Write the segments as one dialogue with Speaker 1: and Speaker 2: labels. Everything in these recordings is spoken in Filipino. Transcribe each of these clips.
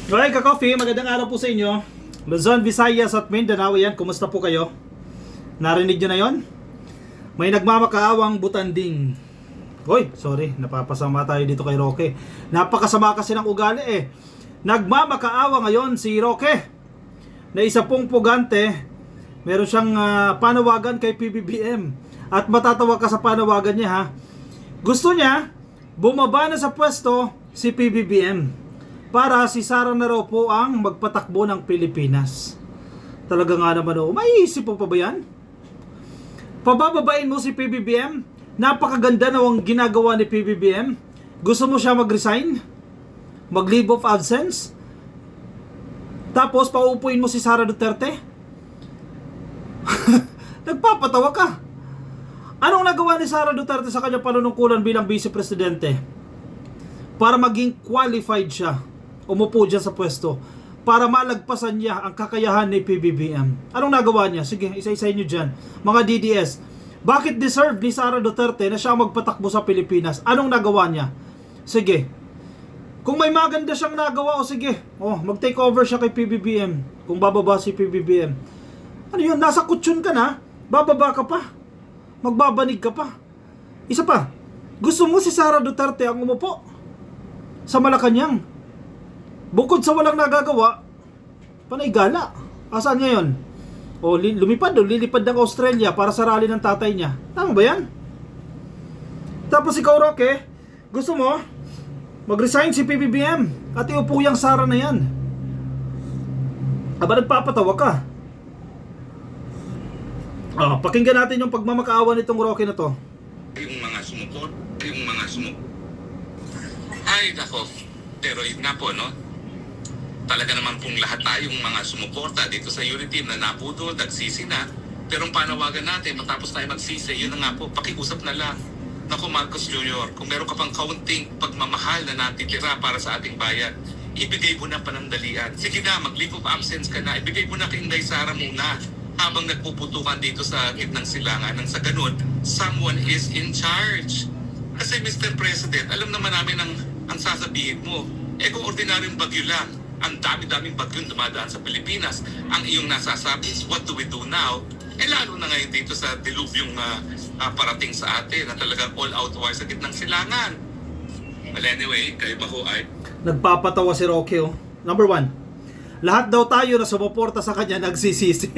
Speaker 1: Okay, ka-coffee, magandang araw po sa inyo. Luzon, Visayas at Mindanao, yan, kumusta po kayo? Narinig nyo na yon? May nagmamakaawang butanding. Hoy, sorry, napapasama tayo dito kay Roque. Napakasama kasi ng ugali eh. Nagmamakaawa ngayon si Roque, na isa pong pugante. Meron siyang panawagan kay PBBM. At matatawa ka sa panawagan niya ha. Gusto niya, bumaba na sa pwesto si PBBM. Para si Sara na raw po ang magpatakbo ng Pilipinas. Talaga nga naman oh, may isip po pa ba yan? Pabababain mo si PBBM? Napakaganda na ang ginagawa ni PBBM. Gusto mo siya mag-resign? Mag-leave of absence? Tapos pauupuin mo si Sara Duterte? Nagpapatawa ka. Anong nagawa ni Sara Duterte sa kanyang panunungkulan bilang Vice Presidente? Para maging qualified siya, umupo dyan sa pwesto, para malagpasan niya ang kakayahan ni PBBM. Anong nagawa niya? Sige, isa-isa nyo dyan. Mga DDS, bakit deserve ni Sara Duterte na siya magpatakbo sa Pilipinas? Anong nagawa niya? Sige. Kung may maganda siyang nagawa, o sige, mag-take over siya kay PBBM. Kung bababa si PBBM. Ano yun? Nasa kutsyon ka na, bababa ka pa. Magbabanig ka pa. Isa pa, gusto mo si Sara Duterte ang umupo sa Malacanang? Bukod sa walang nagagawa, panay gala. Asaan ngayon? Lilipad ng Australia para sa rally ng tatay niya. Tama ba yan? Tapos ikaw, Roque, gusto mo mag-resign si PBBM at iupo yung Sara na yan. Aba, nagpapatawa ka. Pakinggan natin yung pagmamakaawa nitong Roque na to.
Speaker 2: Yung mga sumuport, ay nako, pero yun nga po, no? Talaga naman pong lahat tayong mga sumuporta dito sa Unity na naputol, nagsisi na. Pero ang panawagan natin, matapos tayo magsisi, yun na nga po, pakiusap na lang. Naku, Marcos Jr., kung meron ka pang kaunting pagmamahal na natitira para sa ating bayan, ibigay mo na panandalian. Sige na, mag-leave of absence ka na, ibigay mo na kay Inday Sara muna habang nagpuputukan dito sa gitnang silangan. Nang sa ganun, someone is in charge. Kasi Mr. President, alam naman namin ang sasabihin mo. Kung ordinaryong bagyo lang, ang dami-daming bagyong dumadaan sa Pilipinas, ang iyong nasasabi is, what do we do now? Lalo na ngayon dito sa diluvyong parating sa atin na talagang all-out war sa gitnang silangan. Well, anyway, kayo ba ho ay...
Speaker 1: Nagpapatawa si Roque oh. Number 1, lahat daw tayo na sumuporta sa kanya nagsisisi.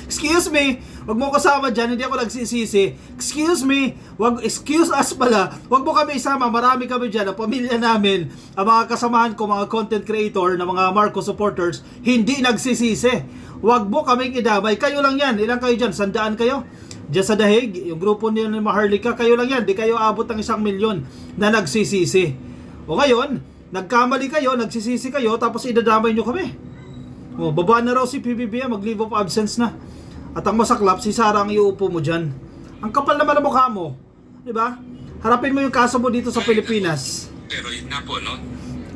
Speaker 1: Excuse me, wag mo kasama dyan, hindi ako nagsisisi. Excuse me, excuse us pala, wag mo kami isama, marami kami dyan, ang pamilya namin, ang mga kasamahan ko, mga content creator, na mga Marcos supporters, hindi nagsisisi. Wag mo kaming idamay, kayo lang yan, ilang kayo dyan, 100 kayo? Diyan sa Dahig, yung grupo niyo ni Maharlika, kayo lang yan, di kayo abot ng 1,000,000 na nagsisisi. O ngayon, nagkamali kayo, nagsisisi kayo, tapos idadamay nyo kami. Baba na raw si PBBM, mag-leave of absence na. At ang masaklap, si Sara ang iuupo mo dyan. Ang kapal naman ang mukha mo. Diba? Harapin mo yung kaso mo dito sa Pilipinas.
Speaker 2: Pero yun nga po, no?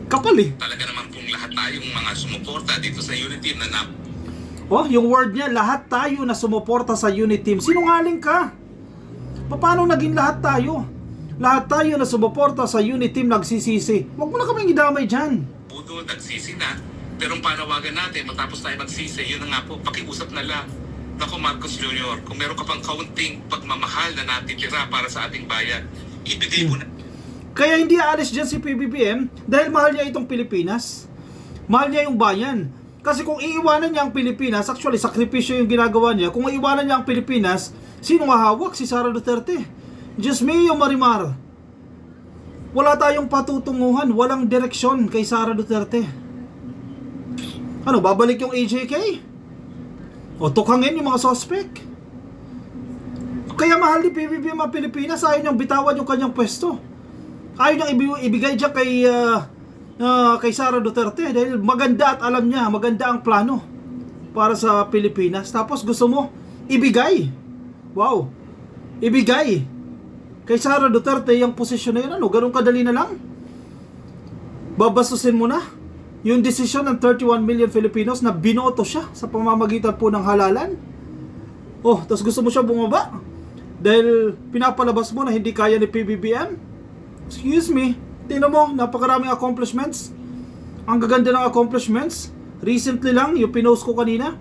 Speaker 1: Kapal eh.
Speaker 2: Talaga naman pong lahat tayong mga sumuporta dito sa Unity na
Speaker 1: yung word niya, lahat tayo na sumuporta sa Unity Team. Sinungaling ka? Paano naging lahat tayo? Lahat tayo na sumuporta sa Unity Team nagsisisi. Huwag mo na kaming idamay dyan.
Speaker 2: Puto, nagsisi na. Pero ang panawagan natin, matapos tayo magsisi, yun na nga po, pakiusap na lang. Naku, Marcos Jr., kung meron ka pang kaunting pagmamahal na natitira para sa ating bayan, ibigay mo na.
Speaker 1: Kaya hindi aalis dyan si PBBM dahil mahal niya itong Pilipinas. Mahal niya yung bayan. Kasi kung iiwanan niya ang Pilipinas, actually, sakripisyo yung ginagawa niya. Kung iiwanan niya ang Pilipinas, sino hahawak? Si Sara Duterte. Diyos mio, Marimar. Wala tayong patutunguhan, walang direksyon kay Sara Duterte. Ano, babalik yung AJK? O tukangin yung mga suspect? Kaya mahal ni PBBM ang Pilipinas, ayaw niyang bitawan yung kanyang pwesto. Ayaw niyang ibigay dyan kay Sara Duterte dahil maganda at alam niya, maganda ang plano para sa Pilipinas. Tapos gusto mo ibigay. Wow. Ibigay kay Sara Duterte yung posisyon na yun. Ano, ganun kadali na lang? Babastusin mo na yung desisyon ng 31 million Filipinos na binoto siya sa pamamagitan po ng halalan. Tapos gusto mo siya bumaba dahil pinapalabas mo na hindi kaya ni PBBM? Excuse me, tingnan mo, napakaraming accomplishments. Ang gaganda ng accomplishments. Recently lang, yung pinost ko kanina,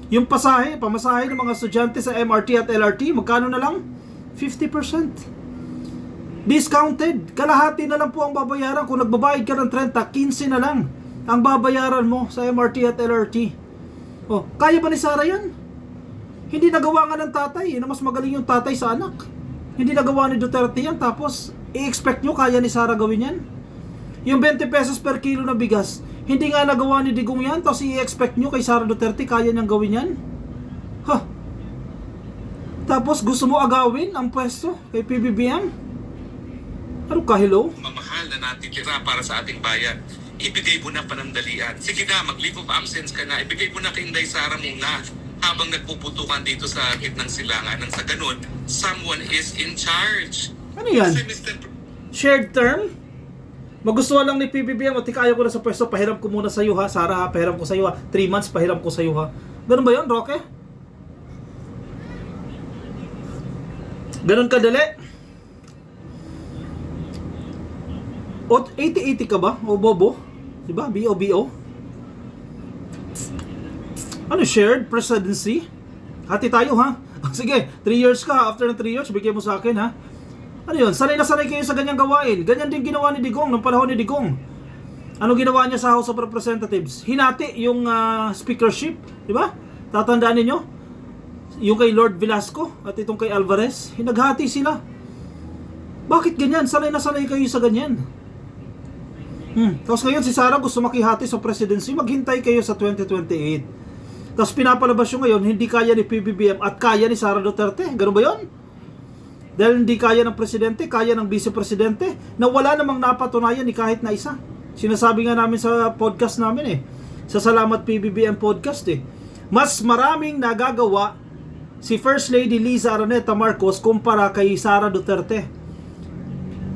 Speaker 1: yung pamasahe ng mga estudyante sa MRT at LRT, magkano na lang? 50%. Discounted. Kalahati na lang po ang babayaran. Kung nagbabayad ka ng 30, 15 na lang ang babayaran mo sa MRT at LRT. Oh, kaya ba ni Sara yan? Hindi nagawa nga ng tatay, na mas magaling yung tatay sa anak. Hindi nagawa ni Duterte yan, tapos i-expect nyo kaya ni Sara gawin yan? Yung 20 pesos per kilo na bigas, hindi nga nagawa ni Digong yan, tapos i-expect nyo kay Sara Duterte kaya niyang gawin yan? Ha? Tapos gusto mo agawin ang pwesto kay PBBM? Ano ka, hello?
Speaker 2: Mamahal na natitira para sa ating bayan. Ibigay mo na panandalian. Sige na, mag-leave of absence ka na. Ibigay mo na kay Inday Sara muna. Habang nagpuputukan dito sa gitnang silangan, nang sa ganun, someone is in charge.
Speaker 1: Ano yan?
Speaker 2: Kasi Mr.
Speaker 1: Shared term? Magustuhan lang ni PBBM, o kaya ko na sa pwesto, pahiram ko muna sa iyo ha, Sara ha, pahiram ko sa iyo ha, 3 months pahiram ko sa iyo ha. Ganun ba yun, Roque? Ganun kadali? O 80-80 ka ba? O bobo? Diba? BO-BO? Ano, shared presidency? Hati tayo ha? Sige, 3 years ka. After ng 3 years, bigay mo sa akin ha? Ano yun? Sanay na sanay kayo sa ganyang gawain. Ganyan din ginawa ni Digong nung panahon ni Digong. Ano ginawa niya sa House of Representatives? Hinati yung speakership. Diba? Tatandaan ninyo? Yung kay Lord Velasco at itong kay Alvarez. Hinaghati sila. Bakit ganyan? Sanay na sanay kayo sa ganyan. Tapos ngayon si Sara gusto makihati sa presidency. Maghintay kayo sa 2028. Tapos pinapalabas yung ngayon, hindi kaya ni PBBM at kaya ni Sara Duterte. Ganun ba yun? Dahil hindi kaya ng presidente, kaya ng vice-presidente, na wala namang napatunayan ni kahit na isa. Sinasabi nga namin sa podcast namin sa Salamat PBBM podcast mas maraming nagagawa si First Lady Liza Araneta Marcos kumpara kay Sara Duterte.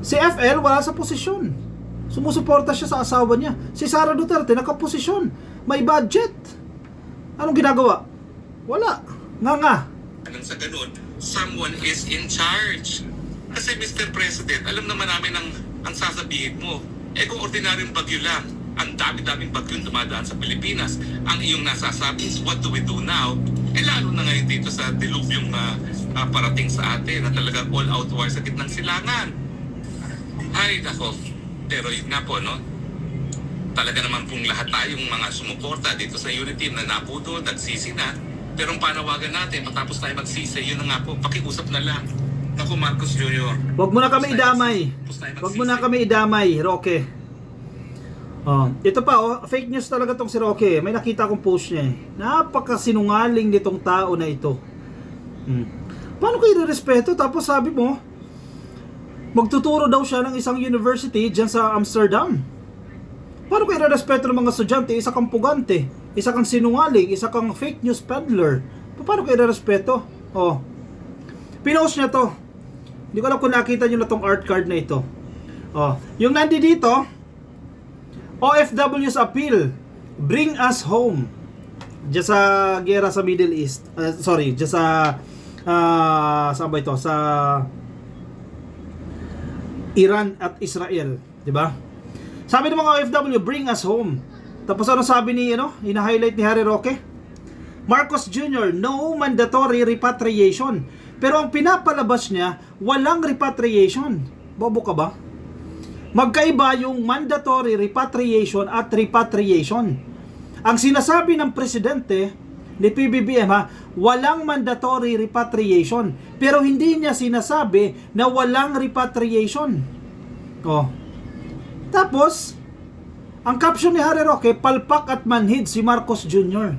Speaker 1: Si FL wala sa posisyon. Sumusuporta siya sa asawa niya. Si Sara Duterte nakaposisyon. May budget. Anong ginagawa? Wala. Nga.
Speaker 2: Nang sa ganun, someone is in charge. Kasi Mr. President, alam naman namin ang sasabihin mo. Kung ordinaryong bagyo lang, ang dami-daming bagyong dumadaan sa Pilipinas, ang iyong nasasabi is, what do we do now? Lalo na ngayon dito sa diluvyong parating sa atin na talagang all-out war sa gitnang silangan. Ay, nako. Pero yun nga po, no? Talaga naman pong lahat tayong mga sumuporta dito sa Unity na napudol, nagsisi na. Pero ang panawagan natin, matapos tayo magsisi, yun na nga po, pakiusap na lang. Naku, Marcos Jr.
Speaker 1: Wag mo na kami idamay. Wag mo na kami idamay, Roque. Ito pa, fake news talaga tong si Roque. May nakita akong post niya Napakasinungaling nitong tao na ito. Paano kayo respeto? Tapos sabi mo, magtuturo daw siya ng isang university dyan sa Amsterdam. Paano kayo respeto ng mga estudyante? Isa kang pugante, isa kang sinungaling, isa kang fake news peddler. Paano kayo respeto? Pinost niya to. Hindi ko alam kung nakita niyo na tong art card na ito. Yung nandito, OFW's appeal, bring us home. Diyan sa gera sa Middle East. Diyan sa saan ba ito? Sa Iran at Israel, 'di ba? Sabi ng mga OFW, bring us home. Tapos ano sabi ni ina-highlight ni Harry Roque? Marcos Jr., no mandatory repatriation. Pero ang pinapalabas niya, walang repatriation. Bobo ka ba? Magkaiba yung mandatory repatriation at repatriation. Ang sinasabi ng presidente ni PBBM walang mandatory repatriation. Pero hindi niya sinasabi na walang repatriation. Tapos, ang caption ni Harry Roque, palpak at manhid si Marcos Jr.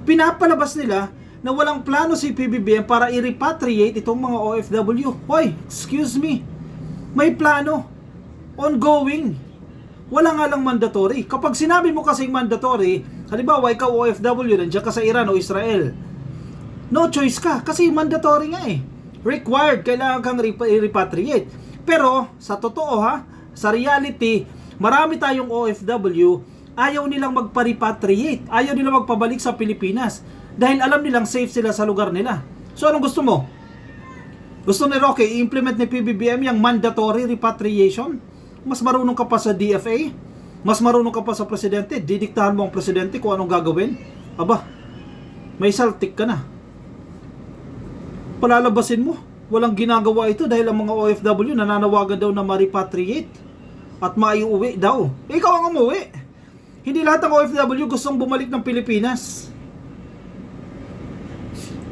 Speaker 1: Pinapalabas nila na walang plano si PBBM para i-repatriate itong mga OFW. Hoy, excuse me. May plano. Ongoing. Wala nga lang mandatory. Kapag sinabi mo kasing mandatory, halimbawa ikaw OFW, nandiyan ka sa Iran o Israel, no choice ka kasi mandatory nga Required, kailangan kang i-repatriate. Pero, sa totoo sa reality, marami tayong OFW, ayaw nilang magpa-repatriate, ayaw nilang magpabalik sa Pilipinas dahil alam nilang safe sila sa lugar nila. So anong gusto mo? Gusto ni Roque i-implement ni PBBM yung mandatory repatriation? Mas marunong ka pa sa DFA? Mas marunong ka pa sa presidente, didiktahan mo ang presidente kung anong gagawin. Aba, may saltik ka na. Palalabasin mo. Walang ginagawa ito dahil ang mga OFW nananawagan daw na ma-repatriate at maiuwi daw. Ikaw ang umuwi. Hindi lahat ng OFW gustong bumalik ng Pilipinas.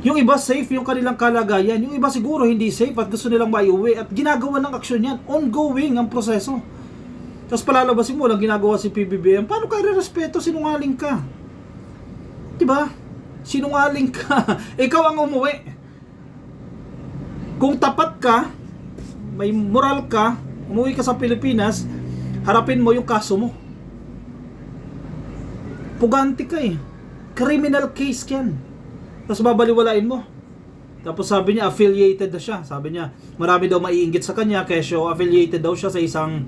Speaker 1: Yung iba safe yung kanilang kalagayan. Yung iba siguro hindi safe at gusto nilang maiuwi. At ginagawa ng aksyon yan. Ongoing ang proseso. Tapos palalabasin mo, walang ginagawa si PBBM. Paano ka respeto? Sinungaling ka. Diba? Sinungaling ka. Ikaw ang umuwi. Kung tapat ka, may moral ka, umuwi ka sa Pilipinas, harapin mo yung kaso mo. Puganti ka eh. Criminal case yan. Tapos babaliwalain mo. Tapos sabi niya, affiliated na siya. Sabi niya, marami daw maiinggit sa kanya, kesyo affiliated daw siya sa isang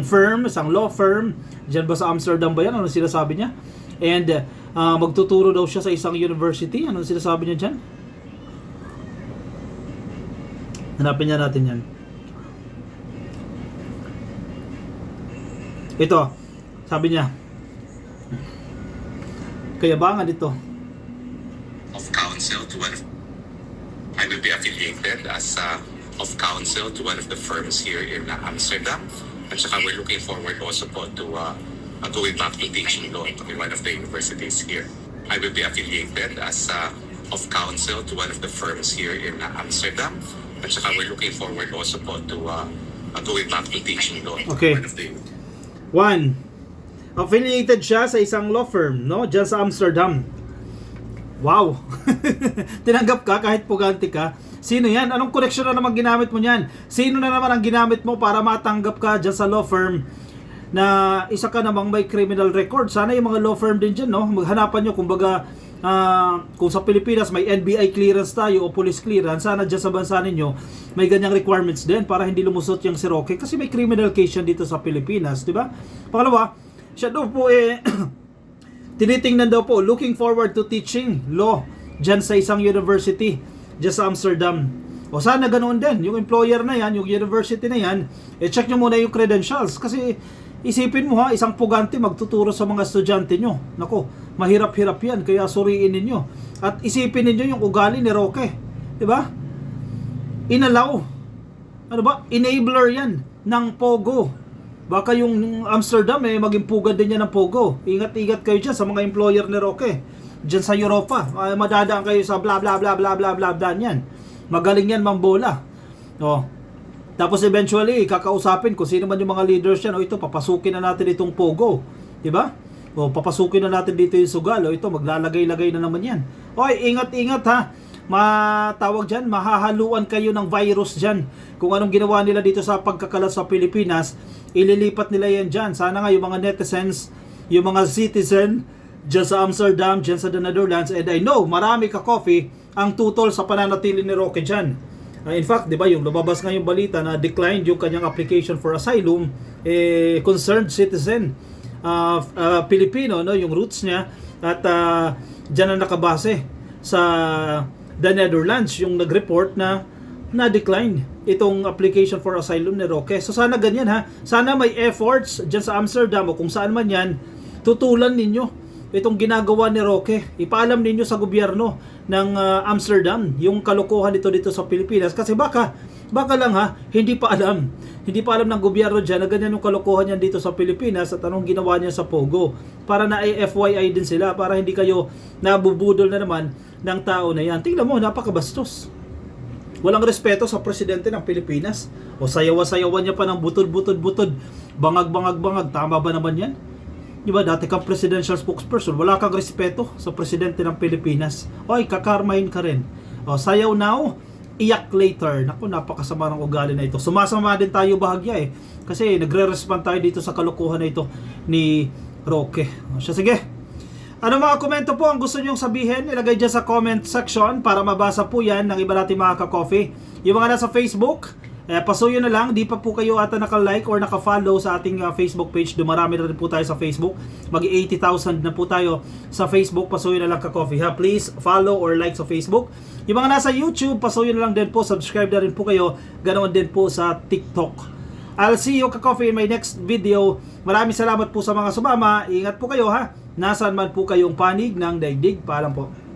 Speaker 1: firm, isang law firm. Diyan ba sa Amsterdam ba yan? Ano sinasabi niya? And magtuturo daw siya sa isang university. Ano sinasabi niya dyan? Hanapin niya natin yan. Ito, sabi niya, kayabangan ito.
Speaker 2: Of counsel to one of, I will be affiliated as of counsel to one of the firms here in Amsterdam. At saka we're looking forward also po to going back to teaching law in one of the universities here. I will be affiliated as of counsel to one of the firms here in Amsterdam. At saka we're looking forward also po to going back to teaching law.
Speaker 1: Okay.
Speaker 2: One of the...
Speaker 1: One, affiliated siya sa isang law firm, no? Diyan sa Amsterdam. Wow! Tinanggap ka kahit puganti ka. Sino yan? Anong koneksyon na naman ginamit mo niyan? Sino na naman ang ginamit mo para matanggap ka dyan sa law firm na isa ka namang may criminal record? Sana yung mga law firm din dyan, no? Maghanapan nyo, kumbaga, kung sa Pilipinas may NBI clearance tayo o police clearance, sana dyan sa bansa ninyo may ganyang requirements din para hindi lumusot yung si Roque kasi may criminal case yan dito sa Pilipinas, di ba? Pangalawa, siya daw po tinitingnan daw po, looking forward to teaching law dyan sa isang university dyan sa Amsterdam. O sana ganoon din, yung employer na yan, yung university na yan, check nyo muna yung credentials kasi isipin mo ha, isang pugante magtuturo sa mga estudyante nyo. Nako, mahirap-hirap yan, kaya suriin ninyo. At isipin ninyo yung ugali ni Roque. Diba? Inalaw. Ano ba? Enabler yan ng Pogo. Baka yung Amsterdam maging pugad din yan ng Pogo. Ingat-ingat kayo dyan sa mga employer ni Roque. Dyan sa Europa. Madadaan kayo sa bla bla bla bla bla bla bla yan. Magaling yan mambola. O. Tapos eventually, kakausapin kung sino man yung mga leaders yan. O ito, papasukin na natin itong Pogo. Diba? O papasukin na natin dito yung sugal. O ito, maglalagay-lagay na naman yan. Oy, ingat-ingat ha. Matawag dyan, mahahaluan kayo ng virus dyan. Kung anong ginawa nila dito sa pagkakalat sa Pilipinas, ililipat nila yan dyan. Sana nga yung mga netizens, yung mga citizen dyan sa Amsterdam, dyan sa the Netherlands, and I know, marami ka coffee ang tutol sa pananatili ni Roque dyan. In fact, di ba, yung lumabas nga yung balita na declined yung kanyang application for asylum, concerned citizen, Filipino, no, yung roots niya, at dyan na nakabase sa the Netherlands, yung nag-report na na-decline itong application for asylum ni Roque. So sana ganyan ha, sana may efforts dyan sa Amsterdam o kung saan man yan, tutulan ninyo itong ginagawa ni Roque. Ipaalam ninyo sa gobyerno ng Amsterdam yung kalokohan dito sa Pilipinas kasi baka lang ha, hindi pa alam ng gobyerno dyan na ganyan yung kalokohan yan dito sa Pilipinas at anong ginawa niya sa Pogo para na FYI din sila para hindi kayo nabubudol na naman ng tao na yan. Tingnan mo, napakabastos. Walang respeto sa presidente ng Pilipinas. O sayawa-sayawan niya pa ng butod-butod, bangag-bangag-bangag. Tama ba naman yan? Diba, dati kang presidential spokesperson, wala kang respeto sa presidente ng Pilipinas. Oy, kakarmahin ka rin. O, sayaw now, iyak later. Naku, napakasama ng ugali na ito. Sumasama din tayo bahagya kasi nagre-respond tayo dito sa kalokohan na ito ni Roque. O, siya, sige. Ano mga komento po ang gusto nyong sabihin? Ilagay dyan sa comment section para mabasa po yan ng iba natin mga ka-coffee. Yung mga nasa Facebook, pasuyo na lang, di pa po kayo ata naka-like or naka-follow sa ating Facebook page. Dumarami na rin po tayo sa Facebook. Mag-80,000 na po tayo sa Facebook. Pasuyo na lang ka-coffee ha. Please follow or like sa Facebook. Yung mga nasa YouTube, pasuyo na lang din po. Subscribe na rin po kayo. Ganoon din po sa TikTok. I'll see you ka-coffee in my next video. Maraming salamat po sa mga sumama. Ingat po kayo ha. Nasaan man po kayong panig ng daigdig. Paalam po.